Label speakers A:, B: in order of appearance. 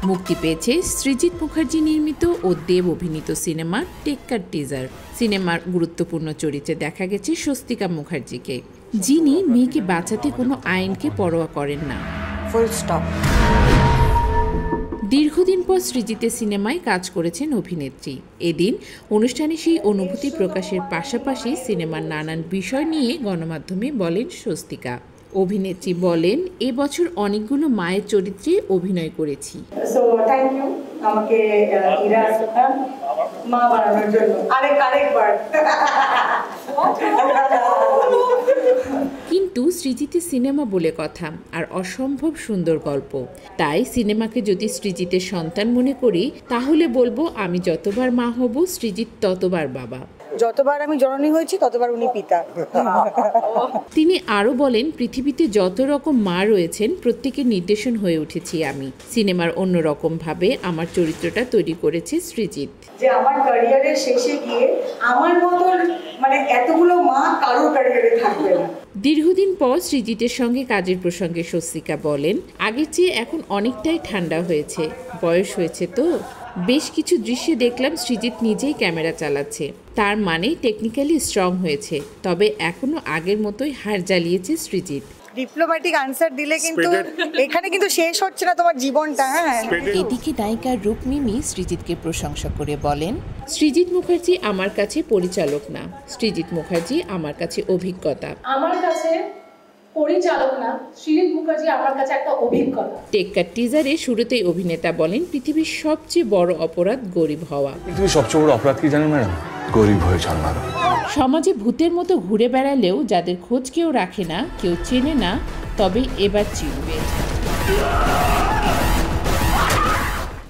A: মুক্তি পেয়েছে সৃজিত মুখার্জি নির্মিত ও দেব অভিনীত সিনেমা টেক্কার টিজার। সিনেমার গুরুত্বপূর্ণ চরিত্রে দেখা গেছে স্বস্তিকা মুখার্জিকে, যিনি মেয়েকে বাঁচাতে কোনো আইনকে পরোয়া করেন না।
B: Full stop.
A: দীর্ঘদিন পর সৃজিতের সিনেমায় কাজ করেছেন অভিনেত্রী। এদিন অনুষ্ঠানে সেই অনুভূতি প্রকাশের পাশাপাশি সিনেমার নানান বিষয় নিয়ে গণমাধ্যমে বলেন স্বস্তিকা। অভিনেত্রী বলেন, এবছর অনেকগুলো মায়ের চরিত্রে অভিনয় করেছি।
B: আমাকে মা বানানোর জন্য আরেকবার।
A: কিন্তু সৃজিতের সিনেমা বলে কথা, আর অসম্ভব সুন্দর গল্প। তাই সিনেমাকে যদি সৃজিতের সন্তান মনে করি, তাহলে বলবো আমি যতবার মা হব, সৃজিত ততবার বাবা।
B: যতবার আমি জননী হয়েছি ততবার উনি পিতা।
A: তিনি আরো বলেন, পৃথিবীতে যত রকম মা রয়েছেন প্রত্যেকের নির্দেশন হয়ে উঠেছি আমি। সিনেমার অন্যরকম ভাবে আমার চরিত্রটা তৈরি করেছে সৃজিত।
B: যে আমার ক্যারিয়ারের শেষে গিয়ে আমার মতো এতগুলো মা কারোর ক্যারিয়ারে থাকবে না।
A: দীর্ঘদিন পর সৃজিতের সঙ্গে কাজের প্রসঙ্গে স্বস্তিকা বলেন, আগের চেয়ে এখন অনেকটাই ঠান্ডা হয়েছে, বয়স হয়েছে তো। বেশ কিছু দৃশ্যে দেখলাম সৃজিত নিজেই ক্যামেরা চালাচ্ছে, তার মানে টেকনিক্যালি স্ট্রং হয়েছে। তবে এখনো আগের মতোই হার জ্বালিয়েছে সৃজিত।
B: ডিপ্লোম্যাটিক আনসার দিলে কিন্তু এখানে কিন্তু শেষ হচ্ছে না তোমার জীবনটা।
A: এদিকে নায়িকা রুকমিমি সৃজিতকে প্রশংসা করে বলেন, সৃজিত মুখার্জি আমার কাছে পরিচালক না, সৃজিত মুখার্জি আমার কাছে অভিজ্ঞতা।
C: আমার কাছে পরিচালক না, সৃজিত মুখার্জি আমার কাছে একটা অভিজ্ঞতা।
A: টেক্কার টিজারে শুরুতেই অভিনেতা বলেন, পৃথিবীর সবচেয়ে বড় অপরাধ গরিব হওয়া।
D: পৃথিবীর সবচেয়ে বড় অপরাধ কি জানেন ম্যাডাম? গরিব হয়ে জন্মানো।
A: সমাজে ভূতের মতো ঘুরে বেড়ালেও যাদের খোঁজ কেউ রাখে না, কেউ চেনে না, তবে এবার চিনবে।